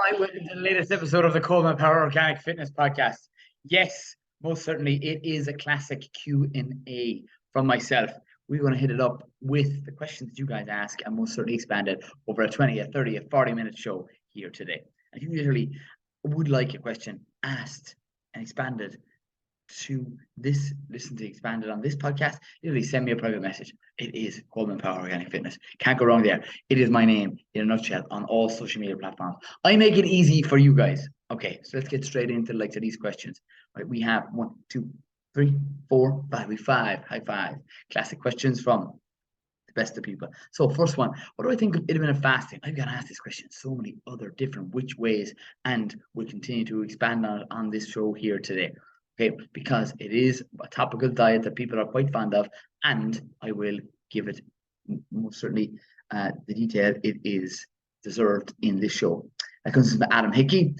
All right, welcome to the latest episode of the Coleman Power Organic Fitness Podcast. Yes, most certainly it is a classic Q&A from myself. We're going to hit it up with the questions you guys ask and most certainly expand it over a 20, a 30, a 40-minute show here today. And if you literally would like a question asked and expanded to listen to expanded on this podcast, literally send me a private message. It is Coleman Power Organic Fitness. Can't go wrong there. It is my name in a nutshell on all social media platforms. I make it easy for you guys. Okay, so let's get straight into these questions. Right, we have 1, 2, 3, 4, 5. We five. High five. Classic questions from the best of people. So first one, what do I think of intermittent fasting? I've got to ask this question so many other different which ways, and we'll continue to expand on this show here today. Okay, because it is a topical diet that people are quite fond of, and I will give it most certainly the detail it is deserved in this show. That comes from Adam Hickey,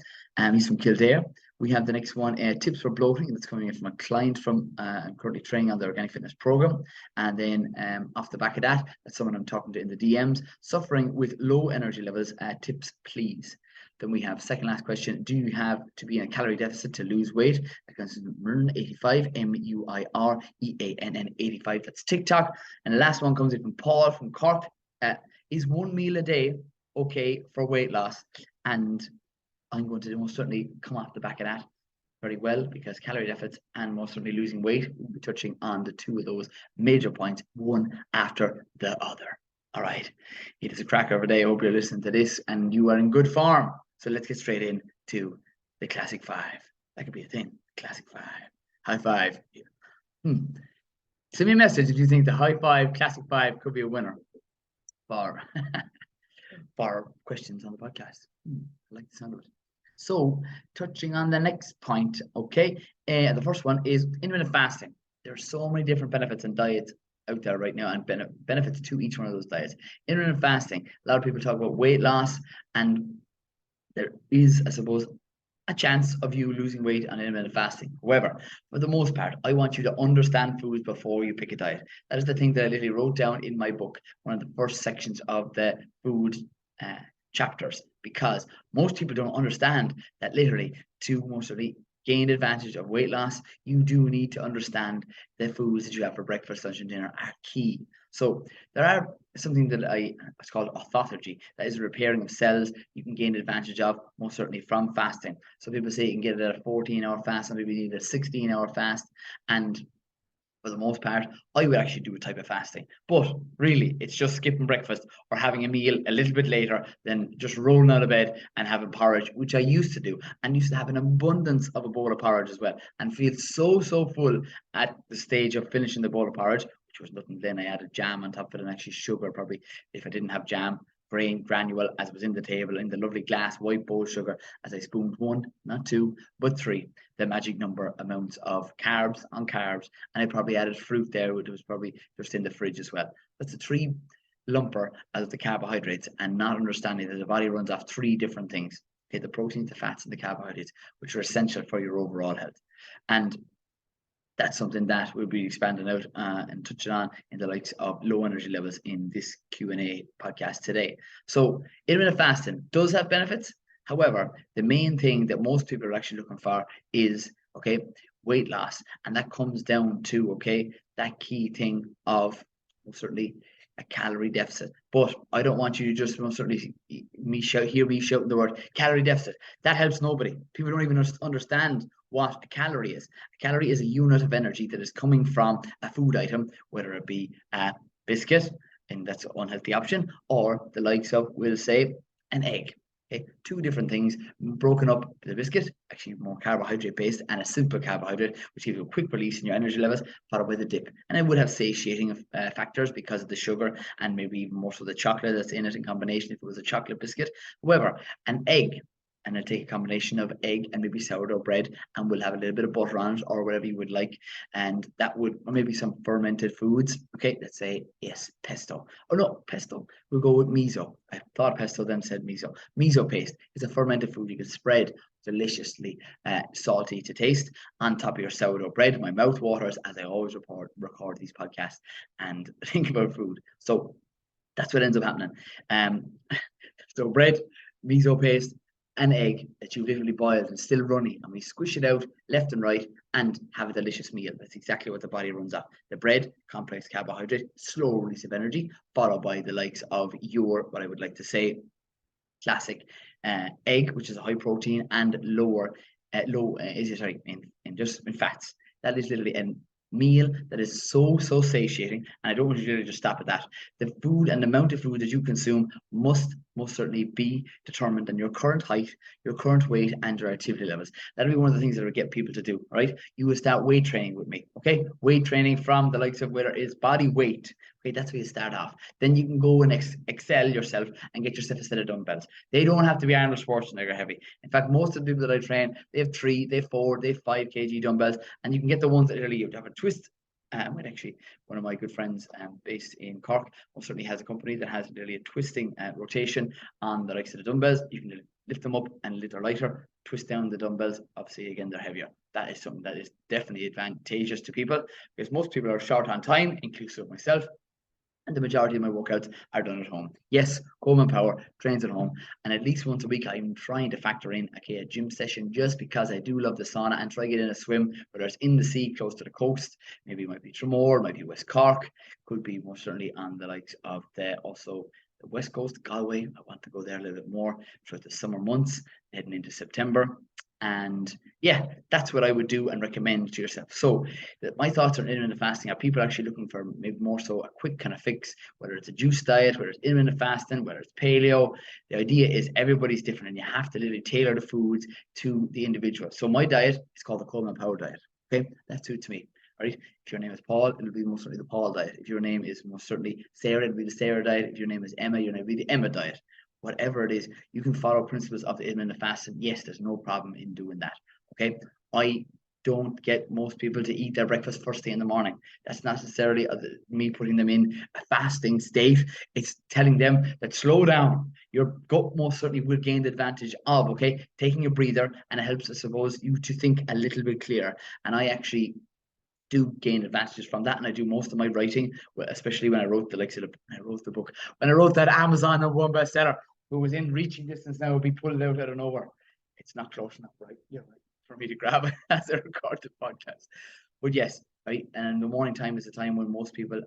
he's from Kildare. We have the next one, tips for bloating. That's coming in from a client from I'm currently training on the organic fitness program. And then off the back of that, that's someone I'm talking to in the DMs, suffering with low energy levels. Tips, please. Then we have second last question. Do you have to be in a calorie deficit to lose weight? That comes from Muireann85, Muireann 85. That's TikTok. And the last one comes in from Paul from Cork. Is one meal a day okay for weight loss? And I'm going to most certainly come off the back of that very well, because calorie deficits and most certainly losing weight, we'll be touching on the two of those major points, one after the other. All right, it is a cracker of a day. I hope you're listening to this and you are in good form. So let's get straight into the classic five. That could be a thing. Classic five. High five. Send me a message if you think the high five, classic five could be a winner for questions on the podcast. I like the sound of it. So, touching on the next point, okay, the first one is intermittent fasting. There are so many different benefits and diets out there right now, and benefits to each one of those diets. Intermittent fasting, a lot of people talk about weight loss, and there is, I suppose, a chance of you losing weight on intermittent fasting. However, for the most part, I want you to understand foods before you pick a diet. That is the thing that I literally wrote down in my book, one of the first sections of the food chapters, because most people don't understand that literally to mostly gain advantage of weight loss, you do need to understand the foods that you have for breakfast, lunch, and dinner are key. So there are something that it's called autophagy, that is repairing of cells you can gain advantage of most certainly from fasting. So people say you can get it at a 14-hour fast, and maybe need a 16-hour fast, and for the most part, I would actually do a type of fasting. But really, it's just skipping breakfast or having a meal a little bit later than just rolling out of bed and having porridge, which I used to do, and used to have an abundance of a bowl of porridge as well, and feel so full at the stage of finishing the bowl of porridge, which was nothing. Then I added jam on top of it, and actually sugar, probably, if I didn't have jam, grain granule as it was in the table in the lovely glass white bowl sugar, as I spooned 1, not 2, but 3, the magic number amounts of carbs on carbs, and I probably added fruit there, which was probably just in the fridge as well. That's a 3 lumper of the carbohydrates, and not understanding that the body runs off 3 different things. Okay, the proteins, the fats, and the carbohydrates, which are essential for your overall health. And that's something that we'll be expanding out and touching on in the likes of low energy levels in this Q&A podcast today. So intermittent fasting does have benefits. However, the main thing that most people are actually looking for is, okay, weight loss. And that comes down to, okay, that key thing of certainly a calorie deficit. But I don't want you to just most certainly hear me shouting the word calorie deficit. That helps nobody. People don't even understand what a calorie is. A calorie is a unit of energy that is coming from a food item, whether it be a biscuit, and that's an unhealthy option, or the likes of, we'll say, an egg. Okay, 2 different things broken up. The biscuit, actually more carbohydrate based, and a simple carbohydrate, which gives you a quick release in your energy levels, followed by the dip. And it would have satiating factors because of the sugar, and maybe even more so the chocolate that's in it in combination if it was a chocolate biscuit. However, an egg, and I'll take a combination of egg and maybe sourdough bread, and we'll have a little bit of butter on it or whatever you would like, and that would, or maybe some fermented foods. Okay, let's say, yes, pesto. Oh no, pesto. We'll go with miso. I thought pesto, then said miso. Miso paste is a fermented food you can spread deliciously salty to taste on top of your sourdough bread. My mouth waters as I always record these podcasts and think about food. So that's what ends up happening. So bread, miso paste, an egg that you literally boiled and still runny, and we squish it out left and right and have a delicious meal. That's exactly what the body runs off. The bread, complex carbohydrate, slow release of energy, followed by the likes of your, what I would like to say, classic egg, which is a high protein and in fats. That is literally a meal that is so satiating, and I don't want you to just stop at that. The food and the amount of food that you consume must most certainly be determined on your current height, your current weight, and your activity levels. That'll be one of the things that will get people to do. Right, you will start weight training with me. Okay, weight training from the likes of whether it is body weight. Okay, that's where you start off. Then you can go and excel yourself and get yourself a set of dumbbells. They don't have to be Arnold Schwarzenegger heavy. In fact, most of the people that I train, they have 3, they have 4, they have 5 kg dumbbells, and you can get the ones that really you have a twist. When actually one of my good friends based in Cork most certainly has a company that has literally a twisting rotation on the likes of the dumbbells. You can lift them up and a little lighter, twist down the dumbbells. Obviously, again, they're heavier. That is something that is definitely advantageous to people because most people are short on time, inclusive of myself. And the majority of my workouts are done at home. Yes, Coleman Power trains at home, and at least once a week I'm trying to factor in a gym session just because I do love the sauna and try to get in a swim, whether it's in the sea close to the coast, maybe it might be Tramore, might be West Cork, could be most certainly on the likes of the West Coast, Galway. I want to go there a little bit more throughout the summer months, heading into September. And yeah, that's what I would do and recommend to yourself. So my thoughts on intermittent fasting are people actually looking for maybe more so a quick kind of fix, whether it's a juice diet, whether it's intermittent fasting, whether it's paleo. The idea is everybody's different and you have to literally tailor the foods to the individual. So my diet is called the Coleman Power diet. Okay, that suits me. Right? If your name is Paul, it'll be most certainly the Paul diet. If your name is most certainly Sarah, it'll be the Sarah diet. If your name is Emma, your name will be the Emma diet. Whatever it is, you can follow principles of the intermittent fasting. Yes, there's no problem in doing that. Okay, I don't get most people to eat their breakfast first thing in the morning. That's not necessarily me putting them in a fasting state. It's telling them that slow down. Your gut most certainly will gain the advantage of, okay, taking a breather, and it helps, I suppose, you to think a little bit clearer. And I actually do gain advantages from that, and I do most of my writing, especially when I wrote the book, when I wrote that Amazon #1 bestseller, who was in reaching distance now would be pulled out of nowhere. It's not close enough, right? You're right, for me to grab it as I record the podcast. But yes, right, and the morning time is the time when most people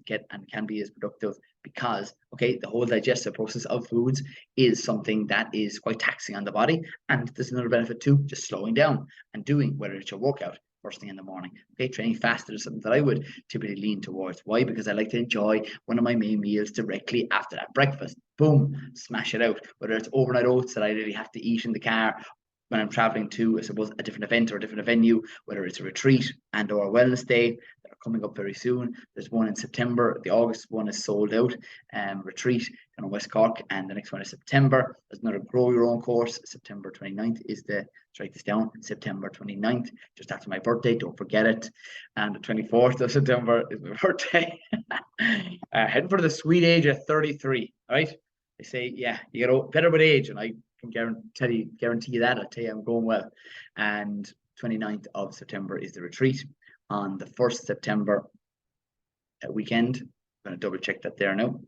get and can be as productive because, okay, the whole digestive process of foods is something that is quite taxing on the body, and there's another benefit too, just slowing down and doing, whether it's your workout first thing in the morning. Okay, training fasted is something that I would typically lean towards. Why? Because I like to enjoy one of my main meals directly after that breakfast. Boom, smash it out. Whether it's overnight oats that I really have to eat in the car when I'm traveling to, I suppose, a different event or a different venue, whether it's a retreat and or a wellness day that are coming up very soon. There's one in September. The August one is sold out. Retreat in West Cork, and the next one is September. There's another Grow Your Own course. September 29th is the, let's write this down, September 29th, just after my birthday, don't forget it. And the 24th of September is my birthday. Heading for the sweet age of 33, all right? They say, yeah, you get better with age, and I can guarantee you that. I'll tell you I'm going well. And 29th of September is the retreat. On the 1st September weekend, I'm going to double check that there now.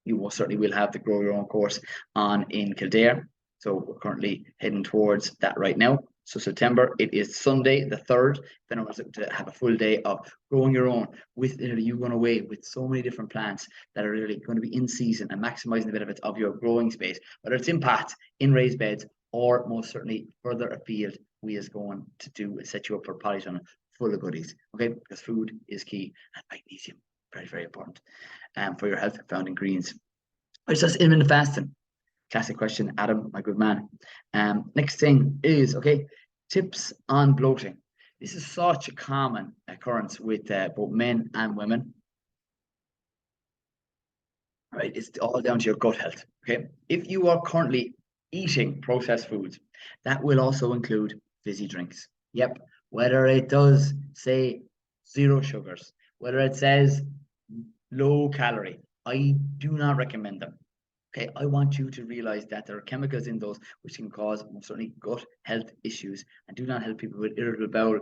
You most certainly will have the Grow Your Own course on in Kildare. So we're currently heading towards that right now. So September, it is Sunday the 3rd. If anyone wants to have a full day of growing your own with you going away with so many different plants that are really going to be in season and maximizing the benefits of your growing space, whether it's in pots, in raised beds, or most certainly further afield, we is going to do set you up for polytunnel full of goodies. Okay, because food is key and magnesium, very important for your health, found in greens. It's just intermittent fasting. Classic question, Adam, my good man. Next thing is, okay, tips on bloating. This is such a common occurrence with both men and women. Right, it's all down to your gut health. Okay, if you are currently eating processed foods, that will also include fizzy drinks. Yep, whether it does say 0 sugars, whether it says low calorie, I do not recommend them. Okay, I want you to realize that there are chemicals in those which can cause certainly gut health issues and do not help people with irritable bowel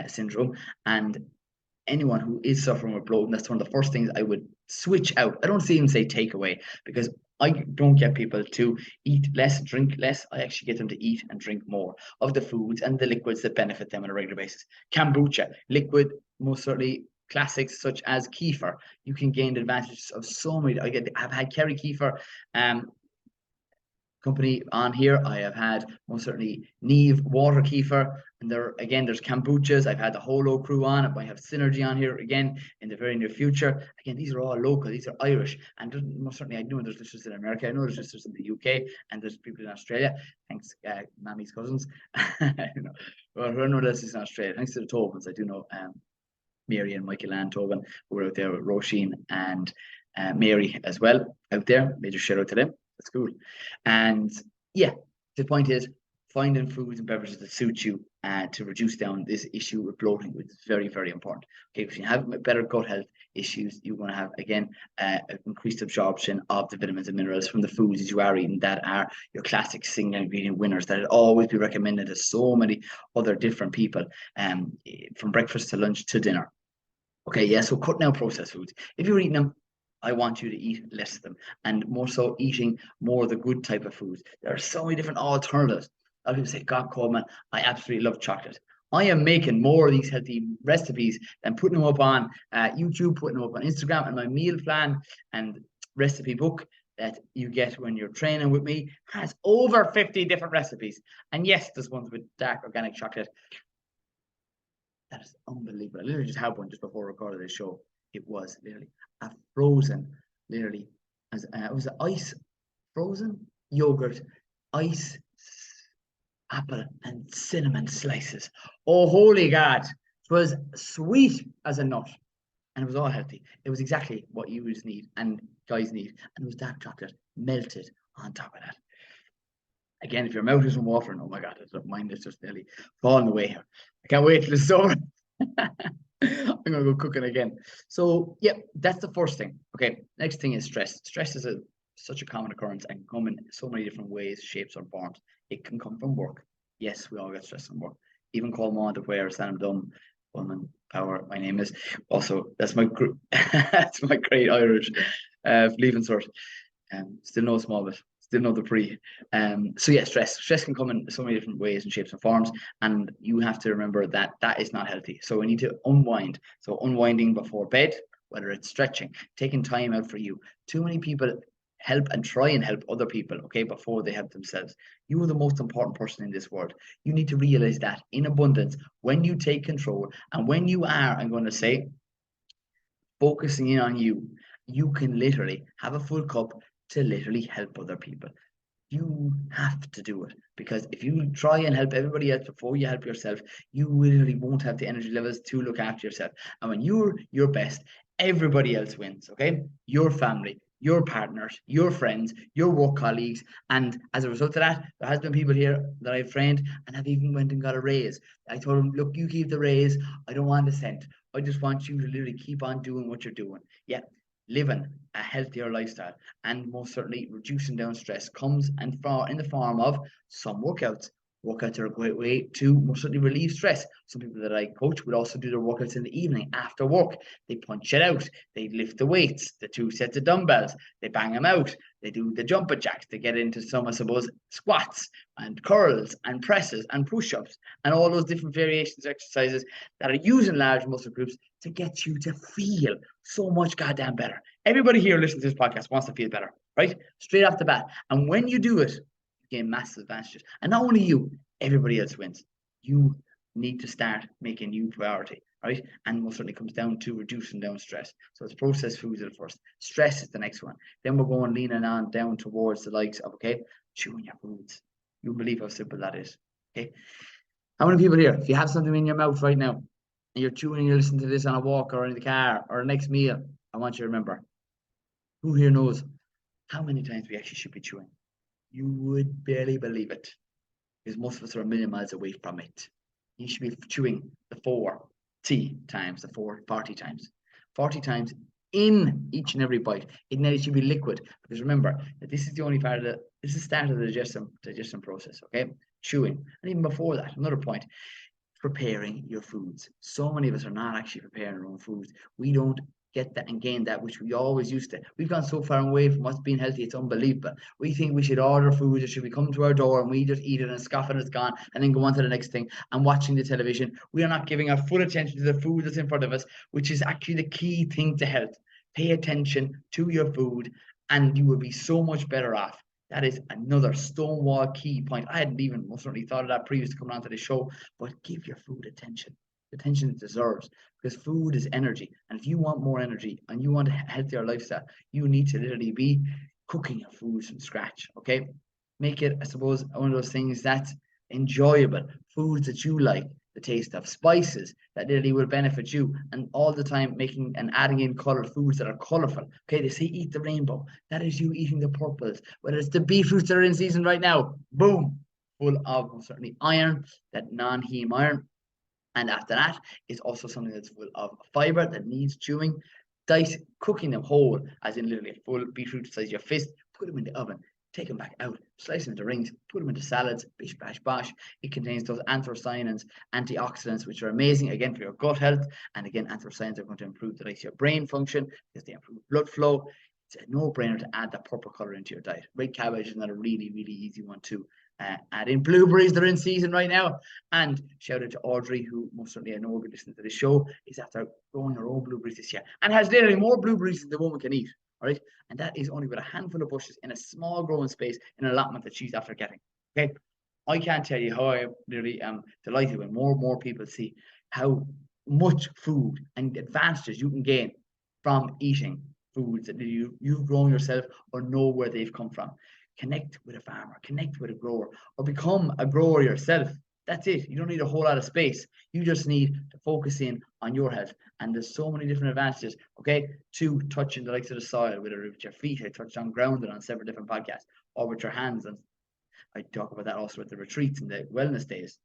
syndrome. And anyone who is suffering with bloating, that's one of the first things I would switch out. I don't even say take away, because I don't get people to eat less, drink less. I actually get them to eat and drink more of the foods and the liquids that benefit them on a regular basis. Kombucha, liquid, most certainly classics such as kefir. You can gain the advantages of so many. I've had Kerry kefir company on here. I have had most certainly Neve water kefir, and there's kombuchas. I've had the Holo crew on. I might have Synergy on here again in the very near future. Again, these are all local. These are Irish, and most certainly I know there's listeners in America. I know there's listeners in the UK, and there's people in Australia. Thanks, Mammy's cousins. Well, who know this is in Australia? Thanks to the Tobins, I do know. Mary and Michael Ann Tobin, who were out there with Roisin and Mary as well out there. Major shout out to them. That's cool. And yeah, the point is finding foods and beverages that suit you to reduce down this issue with bloating, which is very, very important. Okay, if you have better gut health issues, you're going to have, again, increased absorption of the vitamins and minerals from the foods that you are eating that are your classic single ingredient winners that would always be recommended to so many other different people, from breakfast to lunch to dinner. Okay, yeah, so cutting out processed foods. If you're eating them, I want you to eat less of them and more so eating more of the good type of foods. There are so many different alternatives. A lot of people say, God, Coleman, I absolutely love chocolate. I am making more of these healthy recipes and putting them up on YouTube, putting them up on Instagram, and my meal plan and recipe book that you get when you're training with me has over 50 different recipes. And yes, there's ones with dark organic chocolate. That is unbelievable. I literally just had one just before I recorded this show. It was literally a frozen, literally, as it was ice, frozen yogurt, ice, apple, and cinnamon slices. Oh, holy God. It was sweet as a nut. And it was all healthy. It was exactly what you need and guys need. And it was dark chocolate melted on top of that. Again, if your mouth isn't watering, oh my God, mine is just nearly falling away here. I can't wait till it's over. I'm gonna go cooking again. So yeah, that's the first thing. Okay, next thing is stress. Stress is such a common occurrence and can come in so many different ways, shapes, or forms. It can come from work. Yes, we all get stressed from work. Even call Mont de where Sam Dunn, Woman Power. My name is also that's my that's my great Irish leaving sort. Still no small bit. Still know the pre. So yeah, stress can come in so many different ways and shapes and forms, and you have to remember that that is not healthy. So we need to unwind. So unwinding before bed, whether it's stretching, taking time out for you. Too many people help and try and help other people, okay, before they help themselves. You are the most important person in this world. You need to realize that in abundance when you take control and when you are, I'm going to say, focusing in on you, you can literally have a full cup to literally help other people. You have to do it because if you try and help everybody else before you help yourself, you literally won't have the energy levels to look after yourself. And when you're your best, everybody else wins, okay? Your family, your partners, your friends, your work colleagues. And as a result of that, there has been people here that I've trained and have even went and got a raise. I told them, look, you keep the raise. I don't want a cent. I just want you to literally keep on doing what you're doing. Yeah, living a healthier lifestyle and most certainly reducing down stress comes in the form of some workouts. Workouts are a great way to most certainly relieve stress. Some people that I coach would also do their workouts in the evening after work. They punch it out. They lift the weights, the 2 sets of dumbbells. They bang them out. They do the jumping jacks. They get into some, I suppose, squats and curls and presses and push-ups and all those different variations of exercises that are using large muscle groups to get you to feel so much goddamn better. Everybody here listening to this podcast wants to feel better, right? Straight off the bat. And when you do it, you gain massive advantages. And not only you, everybody else wins. You need to start making you priority, right? And most certainly comes down to reducing down stress. So it's processed foods at first. Stress is the next one. Then we're going leaning on down towards the likes of, okay, chewing your foods. You believe how simple that is, okay? How many people here, if you have something in your mouth right now, and you're chewing and you're listening to this on a walk or in the car or next meal, I want you to remember, who here knows how many times we actually should be chewing? You would barely believe it because most of us are a million miles away from it. You should be chewing the 40 times, 40 times. 40 times in each and every bite. It should be liquid because remember that this is the only part of this is the start of the digestion process, okay? Chewing. And even before that, another point, preparing your foods. So many of us are not actually preparing our own foods. We don't get that and gain that, which we always used to. We've gone so far away from what's being healthy, it's unbelievable. We think we should order food, it should be come to our door and we just eat it and scoff and it's gone and then go on to the next thing and watching the television. We are not giving our full attention to the food that's in front of us, which is actually the key thing to health. Pay attention to your food and you will be so much better off. That is another stonewall key point. I hadn't even most certainly thought of that previous to coming onto the show, but give your food attention, the attention it deserves, because food is energy. And if you want more energy and you want a healthier lifestyle, you need to literally be cooking your food from scratch. Okay, make it, I suppose, one of those things that's enjoyable, foods that you like, the taste of spices that literally will benefit you, and all the time making and adding in colored foods that are colorful. Okay, they say eat the rainbow. That is you eating the purples, whether it's the beetroots that are in season right now, boom, full of certainly iron, that non-heme iron. And after that is also something that's full of fiber that needs chewing. Dice, cooking them whole, as in literally a full beetroot the size of your fist, put them in the oven, take them back out, slice them into rings, put them into salads, bish, bash, bosh. It contains those anthocyanins, antioxidants, which are amazing, again, for your gut health. And again, anthocyanins are going to improve the likes of your brain function because they improve blood flow. It's a no-brainer to add that purple color into your diet. Red cabbage is not a really, really easy one to add in. Blueberries, they're in season right now. And shout out to Audrey, who most certainly I know will be listening to the show, is after growing her own blueberries this year and has literally more blueberries than the woman can eat. All right. And that is only with a handful of bushes in a small growing space in an allotment that she's after getting. Okay. I can't tell you how I really am delighted when more and more people see how much food and advantages you can gain from eating foods that you've grown yourself or know where they've come from. Connect with a farmer, connect with a grower, or become a grower yourself. That's it. You don't need a whole lot of space. You just need to focus in on your health. And there's so many different advantages, okay, to touching the likes of the soil, whether with your feet. I touched on grounding on several different podcasts, or with your hands. And I talk about that also with the retreats and the wellness days.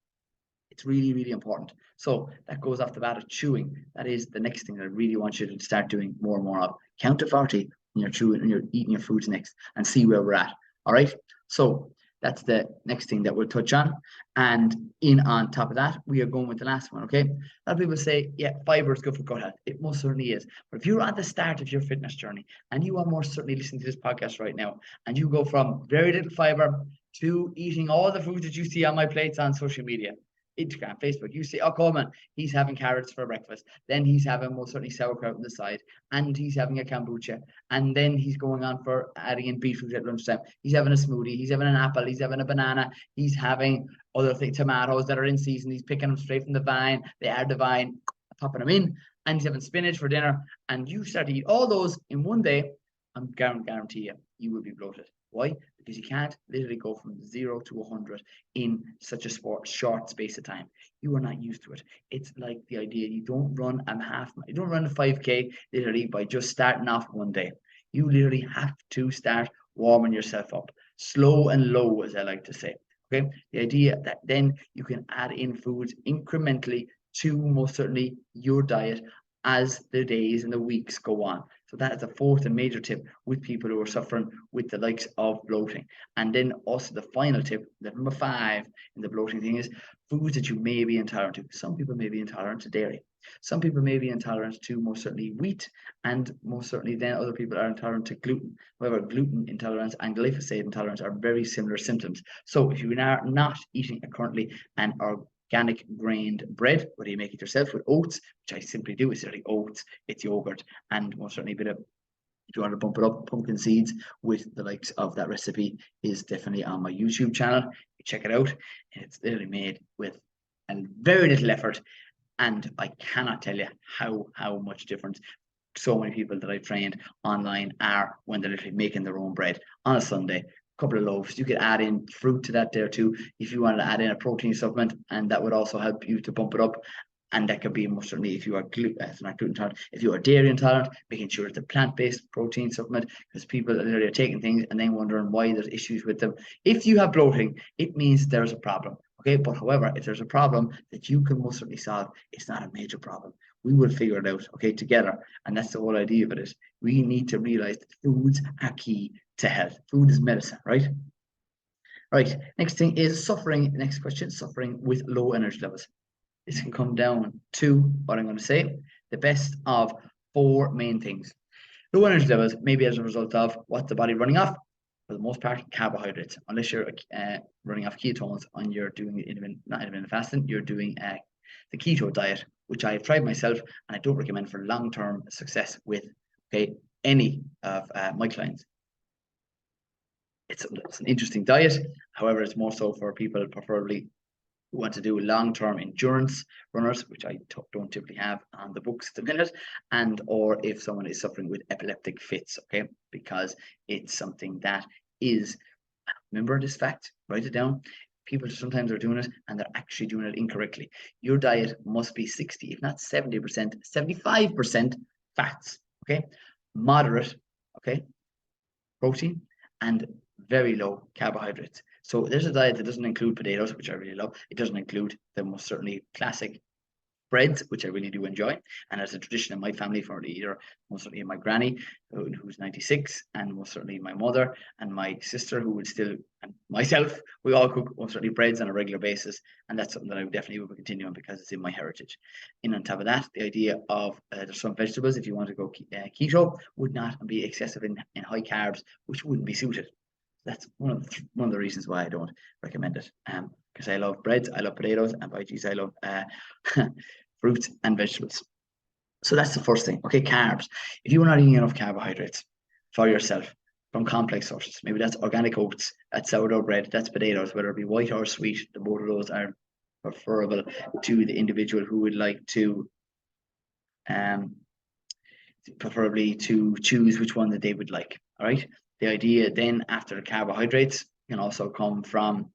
It's really, really important. So that goes off the bat of chewing. That is the next thing that I really want you to start doing more and more of. Count to 40 when you're chewing and you're eating your foods next and see where we're at. All right. So that's the next thing that we'll touch on. And in on top of that, we are going with the last one. Okay. A lot of people say, yeah, fiber is good for gut health. It most certainly is. But if you're at the start of your fitness journey and you are more certainly listening to this podcast right now, and you go from very little fiber to eating all the foods that you see on my plates on social media, Instagram, Facebook, you see, oh, Coleman, he's having carrots for breakfast. Then he's having most certainly sauerkraut on the side, and he's having a kombucha, and then he's going on for adding in beetroot at lunchtime. He's having a smoothie, he's having an apple, he's having a banana, he's having other things, tomatoes that are in season. He's picking them straight from the vine. They are the vine, popping them in, and he's having spinach for dinner. And you start to eat all those in one day, I'm guarantee you, you will be bloated. Why? Because you can't literally go from 0 to 100 in such a short space of time. You are not used to it. It's like the idea you don't run you don't run a 5K literally by just starting off one day. You literally have to start warming yourself up, slow and low, as I like to say. Okay, the idea that then you can add in foods incrementally to most certainly your diet as the days and the weeks go on. So that is a fourth and major tip with people who are suffering with the likes of bloating. And then also the final tip, the number 5 in the bloating thing, is foods that you may be intolerant to. Some people may be intolerant to dairy. Some people may be intolerant to most certainly wheat, and most certainly then other people are intolerant to gluten. However, gluten intolerance and glyphosate intolerance are very similar symptoms. So if you are not eating currently an organic grained bread, whether you make it yourself with oats, which I simply do, it's really oats, it's yogurt, and most certainly a bit of, if you want to bump it up, pumpkin seeds with the likes of that recipe is definitely on my YouTube channel. You check it out. It's literally made with a very little effort, and I cannot tell you how much difference so many people that I've trained online are when they're literally making their own bread on a Sunday. Couple of loaves. You could add in fruit to that there too if you wanted to add in a protein supplement, and that would also help you to bump it up. And that could be most certainly if you are not gluten intolerant, if you are dairy intolerant, making sure it's a plant-based protein supplement, because people are literally taking things and then wondering why there's issues with them. If you have bloating, it means there's a problem. Okay, but however, if there's a problem that you can most certainly solve, it's not a major problem. We will figure it out, okay, together. And that's the whole idea of it is we need to realize that foods are key to health. Food is medicine, right? Right, next thing is suffering. Next question, suffering with low energy levels. This can come down to what I'm going to say, the best of four main things. Low energy levels may be as a result of what's the body running off. For the most part, carbohydrates. Unless you're running off ketones and you're doing not intermittent fasting, you're doing the keto diet, which I have tried myself and I don't recommend for long-term success with any of my clients. It's an interesting diet. However, it's more so for people preferably who want to do long-term endurance runners, which I don't typically have on the books at the minute, and or if someone is suffering with epileptic fits, okay, because it's something that is, remember this fact, write it down. People sometimes are doing it and they're actually doing it incorrectly. Your diet must be 60, if not 70%, 75% fats, okay, moderate, okay, protein, and very low carbohydrates. So there's a diet that doesn't include potatoes, which I really love. It doesn't include the most certainly classic breads, which I really do enjoy. And as a tradition in my family, for either most certainly my granny, who's 96, and most certainly my mother and my sister, who would still, and myself, we all cook most certainly breads on a regular basis. And that's something that I would definitely will continue on because it's in my heritage. And on top of that, the idea of there's some vegetables, if you want to go keto, would not be excessive in high carbs, which wouldn't be suited. That's one of the reasons why I don't recommend it. Because I love breads, I love potatoes, and by geez, I love fruits and vegetables. So that's the first thing. Okay, carbs. If you are not eating enough carbohydrates for yourself from complex sources, maybe that's organic oats, that's sourdough bread, that's potatoes, whether it be white or sweet, the both of those are preferable to the individual who would like to preferably to choose which one that they would like. All right. The idea then after the carbohydrates can also come from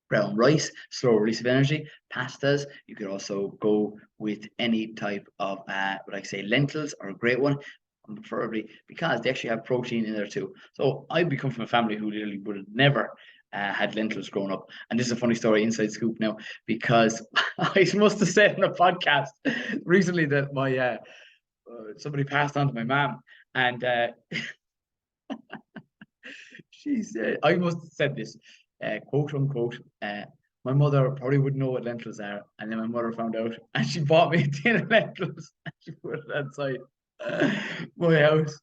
brown rice, slow release of energy, pastas. You could also go with any type of what I say lentils are a great one, preferably because they actually have protein in there too. So I come from a family who literally would have never had lentils growing up. And this is a funny story, inside scoop now, because I must have said in a podcast recently that my somebody passed on to my mom, and she said, I must have said this, quote unquote, my mother probably wouldn't know what lentils are. And then my mother found out and she bought me a tin of lentils and she put it outside my house.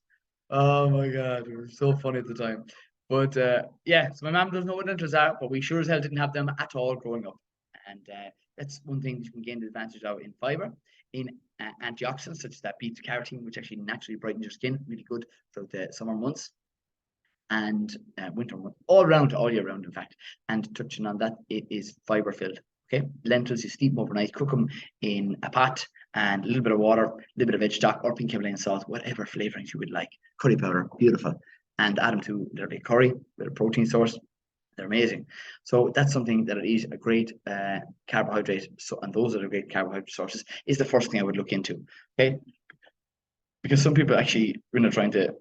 Oh my God, it was so funny at the time. But yeah, so my mom doesn't know what lentils are, but we sure as hell didn't have them at all growing up. And that's one thing that you can gain the advantage of in fiber, in antioxidants such as that beta carotene, which actually naturally brightens your skin, really good throughout the summer months and winter months, all year round, in fact. And touching on that, it is fiber filled. Okay, lentils, you steep them overnight, cook them in a pot, and a little bit of water, a little bit of veg stock, or pink Himalayan salt, whatever flavorings you would like. Curry powder, beautiful. And add them to their curry with a protein source. They're amazing. So that's something that is a great carbohydrate. So, and those are the great carbohydrate sources. Is the first thing I would look into. Okay, because some people actually, when they're trying to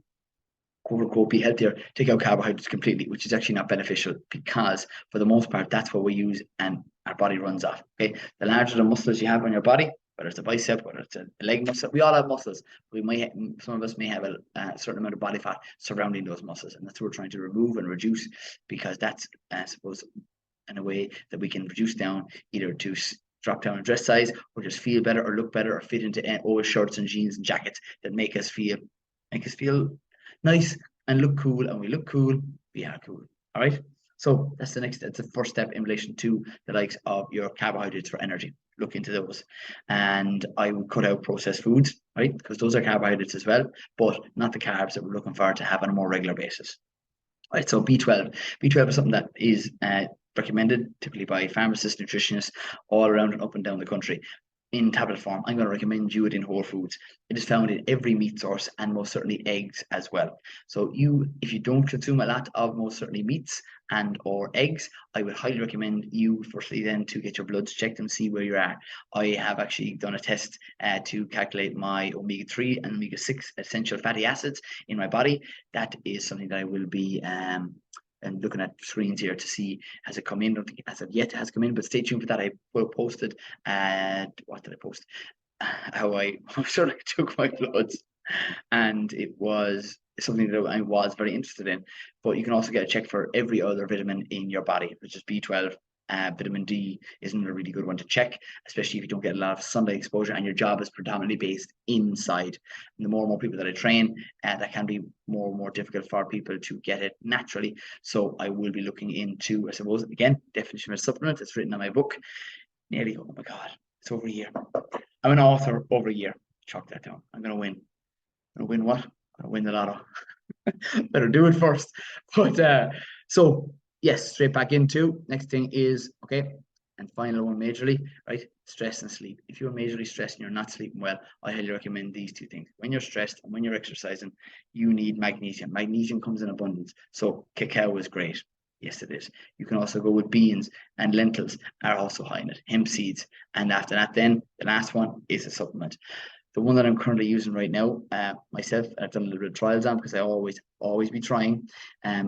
quote unquote be healthier, take out carbohydrates completely, which is actually not beneficial because for the most part, that's what we use and our body runs off. Okay. The larger the muscles you have on your body, whether it's a bicep, whether it's a leg muscle, we all have muscles. We might, some of us may have a certain amount of body fat surrounding those muscles, and that's what we're trying to remove and reduce because that's, I suppose, in a way that we can reduce down either to drop down in dress size or just feel better or look better or fit into old shirts and jeans and jackets that make us feel nice and look cool, and we look cool, we are cool. All right. So that's the first step in relation to the likes of your carbohydrates for energy. Look into those. And I would cut out processed foods, right? Because those are carbohydrates as well, but not the carbs that we're looking for to have on a more regular basis. All right. So B12. B12 is something that is recommended typically by pharmacists, nutritionists all around and up and down the country. In tablet form, I'm going to recommend you it in whole foods. It is found in every meat source and most certainly eggs as well. So if you don't consume a lot of most certainly meats and or eggs, I would highly recommend you firstly then to get your bloods checked and see where you are. I have actually done a test to calculate my omega-3 and omega-6 essential fatty acids in my body. That is something that I will be and looking at screens here to see has it come in. I don't think as of yet has come in, but stay tuned for that. I will post it. What did I post? How I sort of took my bloods, and it was something that I was very interested in. But you can also get a check for every other vitamin in your body, which is B12, Vitamin D isn't a really good one to check, especially if you don't get a lot of sunlight exposure and your job is predominantly based inside. And the more and more people that I train, that can be more and more difficult for people to get it naturally. So I will be looking into, I suppose, again, definition of a supplement. It's written on my book. Nearly, oh my God, it's over a year. I'm an author over a year. Chalk that down. I'm going to win. I'm going to win what? I'm going to win the lotto. Better do it first. But so yes, straight back into next thing is okay. And final one majorly, right? Stress and sleep. If you're majorly stressed and you're not sleeping well, I highly recommend these two things. When you're stressed and when you're exercising, you need magnesium. Magnesium comes in abundance. So cacao is great. Yes, it is. You can also go with beans, and lentils are also high in it. Hemp seeds. And after that, then the last one is a supplement. The one that I'm currently using right now, myself, I've done a little bit of trials on because I always be trying,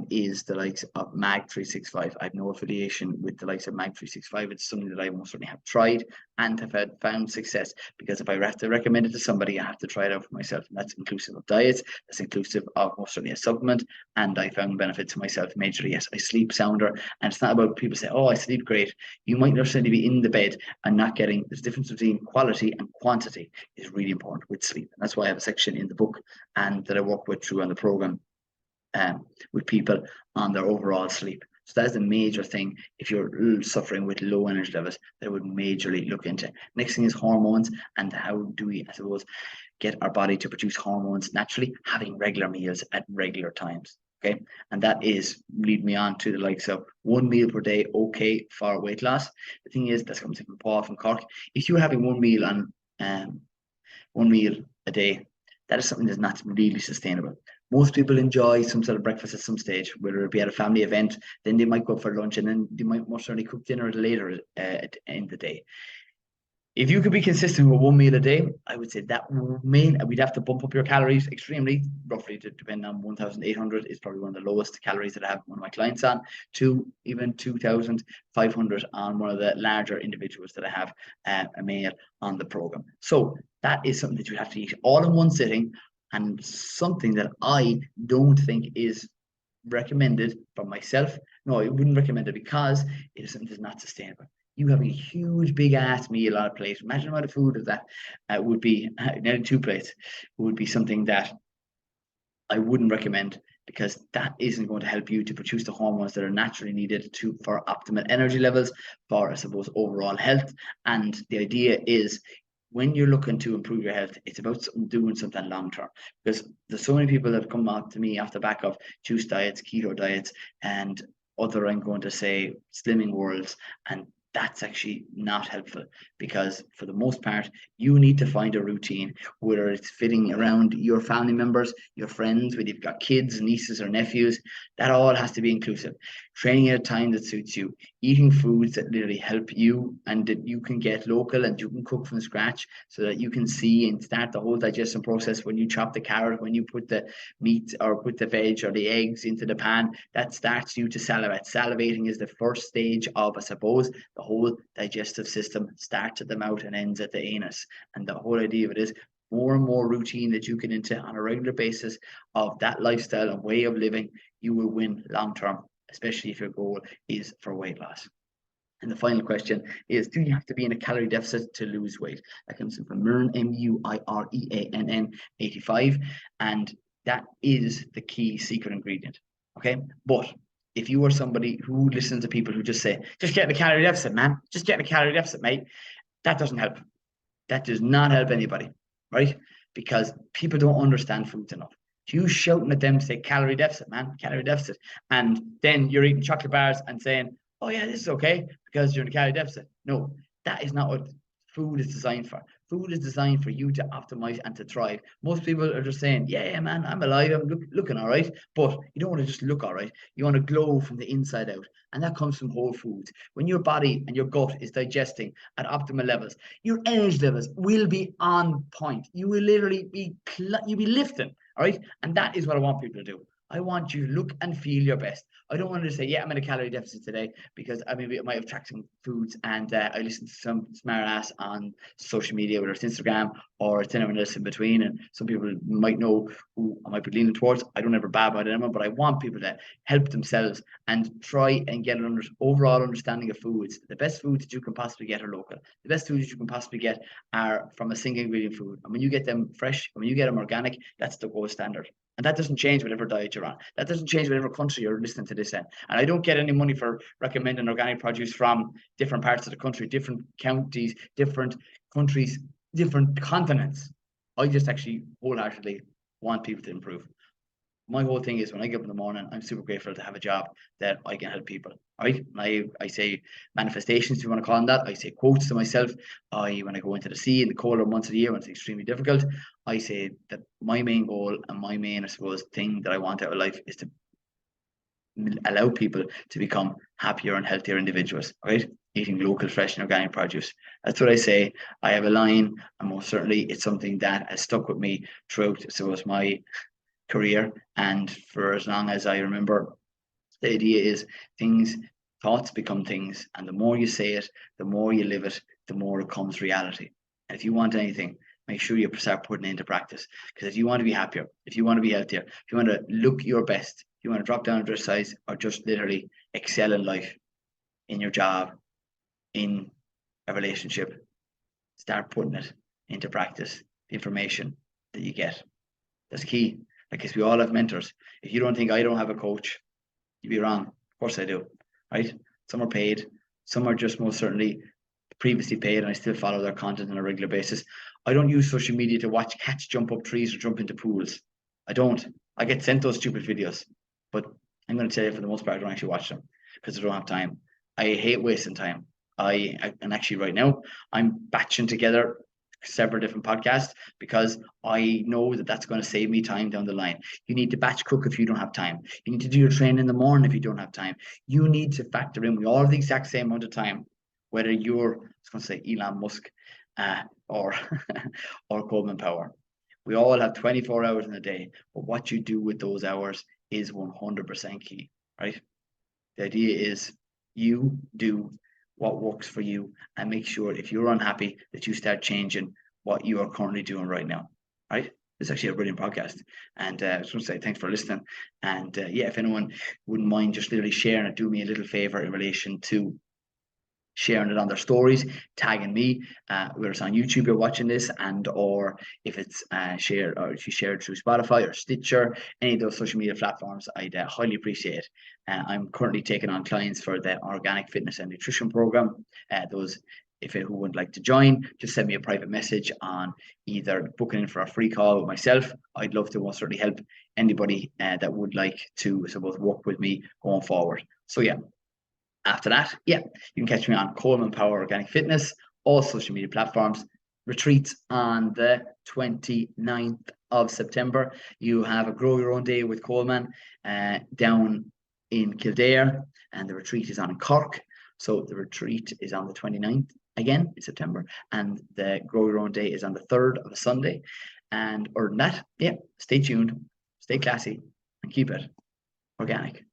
is the likes of Mag 365. I have no affiliation with the likes of Mag 365. It's something that I most certainly have tried and have found success, because if I have to recommend it to somebody, I have to try it out for myself. And that's inclusive of diets, that's inclusive of most certainly a supplement, and I found benefit to myself majorly. Yes, I sleep sounder, and it's not about people say, oh, I sleep great. You might not necessarily be in the bed and not getting, there's a difference between quality and quantity is really important with sleep. And that's why I have a section in the book and that I work with through on the program with people on their overall sleep. So that's a major thing if you're suffering with low energy levels that I would majorly look into. Next thing is hormones, and how do we, I suppose, get our body to produce hormones naturally? Having regular meals at regular times. Okay, and that is lead me on to the likes of 1 meal per day, okay, for weight loss. The thing is, that's coming from Paul from Cork. If you're having 1 meal on 1 meal a day, that is something that's not really sustainable. Most people enjoy some sort of breakfast at some stage, whether it be at a family event, then they might go for lunch, and then they might most certainly cook dinner later at the end of the day. If you could be consistent with 1 meal a day, I would say that we'd have to bump up your calories extremely, roughly to depend on 1,800 is probably one of the lowest calories that I have one of my clients on, to even 2,500 on one of the larger individuals that I have a male on the program. So that is something that you have to eat all in one sitting, and something that I don't think is recommended for myself. No, I wouldn't recommend it because it is something that's not sustainable. You having a huge big ass meal on a plate. Imagine the amount of food that would be nearly 2 plates would be something that I wouldn't recommend, because that isn't going to help you to produce the hormones that are naturally needed for optimal energy levels, for I suppose overall health. And the idea is, when you're looking to improve your health, it's about doing something long term. Because there's so many people that have come out to me off the back of juice diets, keto diets, and other, I'm going to say, slimming worlds, and that's actually not helpful, because for the most part, you need to find a routine, whether it's fitting around your family members, your friends, whether you've got kids, nieces or nephews, that all has to be inclusive. Training at a time that suits you, eating foods that literally help you and that you can get local and you can cook from scratch, so that you can see and start the whole digestion process when you chop the carrot, when you put the meat or put the veg or the eggs into the pan, that starts you to salivate. Salivating is the first stage of, I suppose, the whole digestive system. Starts at the mouth and ends at the anus. And the whole idea of it is more and more routine that you get into on a regular basis of that lifestyle and way of living, you will win long term, especially if your goal is for weight loss. And the final question is, do you have to be in a calorie deficit to lose weight? That comes from Muireann, Muireann 85. And that is the key secret ingredient. Okay. But if you are somebody who listens to people who just say, just get in a calorie deficit, man, just get in a calorie deficit, mate, that doesn't help. That does not help anybody, right? Because people don't understand foods enough. You shouting at them to say calorie deficit, man, calorie deficit. And then you're eating chocolate bars and saying, oh yeah, this is okay because you're in a calorie deficit. No, that is not what food is designed for. Food is designed for you to optimize and to thrive. Most people are just saying, yeah, man, I'm alive, I'm looking all right. But you don't want to just look all right. You want to glow from the inside out. And that comes from whole foods. When your body and your gut is digesting at optimal levels, your energy levels will be on point. You will literally be, you'll be lifting, all right? And that is what I want people to do. I want you to look and feel your best. I don't want you to say, yeah, I'm in a calorie deficit today because I maybe I might have tracked some foods and I listened to some smart ass on social media, whether it's Instagram or it's anyone else in between. And some people might know who I might be leaning towards. I don't ever bad about anyone, but I want people to help themselves and try and get an overall understanding of foods. The best foods that you can possibly get are local. The best foods that you can possibly get are from a single ingredient food. And when you get them fresh, when you get them organic, that's the gold standard. And that doesn't change whatever diet you're on. That doesn't change whatever country you're listening to this in. And I don't get any money for recommending organic produce from different parts of the country, different counties, different countries, different continents. I just actually wholeheartedly want people to improve. My whole thing is when I get up in the morning, I'm super grateful to have a job that I can help people. Right? I say manifestations, if you want to call them that. I say quotes to myself. When I go into the sea in the colder months of the year when it's extremely difficult, I say that my main goal and my main, I suppose, thing that I want out of life is to allow people to become happier and healthier individuals, right? Eating local, fresh, and organic produce. That's what I say. I have a line, and most certainly it's something that has stuck with me throughout, I suppose, my career and for as long as I remember. The idea is thoughts become things, and the more you say it, the more you live it, the more it becomes reality. And if you want anything, make sure you start putting it into practice. Because if you want to be happier, if you want to be healthier, if you want to look your best, if you want to drop down a dress size, or just literally excel in life, in your job, in a relationship, start putting it into practice. The information that you get. That's key. Because we all have mentors. If you don't think I don't have a coach, you'd be wrong. Of course I do. Right? Some are paid. Some are just most certainly previously paid, and I still follow their content on a regular basis. I don't use social media to watch cats jump up trees or jump into pools. I don't. I get sent those stupid videos. But I'm going to tell you, for the most part, I don't actually watch them because I don't have time. I hate wasting time. And actually right now, I'm batching together several different podcasts because I know that that's going to save me time down the line. You need to batch cook if you don't have time. You need to do your training in the morning if you don't have time. You need to factor in, we all have the exact same amount of time, whether you're, I was going to say Elon Musk or or Coleman Power. We all have 24 hours in a day, but what you do with those hours is 100% key, right? The idea is you do what works for you and make sure if you're unhappy that you start changing what you are currently doing right now, right? It's actually a brilliant podcast. And I just want to say thanks for listening. And yeah, if anyone wouldn't mind just literally sharing it, do me a little favor in relation to sharing it on their stories, tagging me, whether it's on YouTube you're watching this, and or if it's shared, or if you share it through Spotify or Stitcher, any of those social media platforms, I'd highly appreciate it. I'm currently taking on clients for the organic fitness and nutrition program. Those who would like to join, just send me a private message on either booking in for a free call with myself. I'd love to most certainly help anybody that would like to, I suppose, work with me going forward. So yeah, after that, yeah, you can catch me on Coleman Power Organic Fitness, all social media platforms. Retreats on the 29th of September. You have a Grow Your Own Day with Coleman down in Kildare, and the retreat is on in Cork. So the retreat is on the 29th again in September, and the Grow Your Own Day is on the 3rd of a Sunday. And other than that, yeah, stay tuned, stay classy, and keep it organic.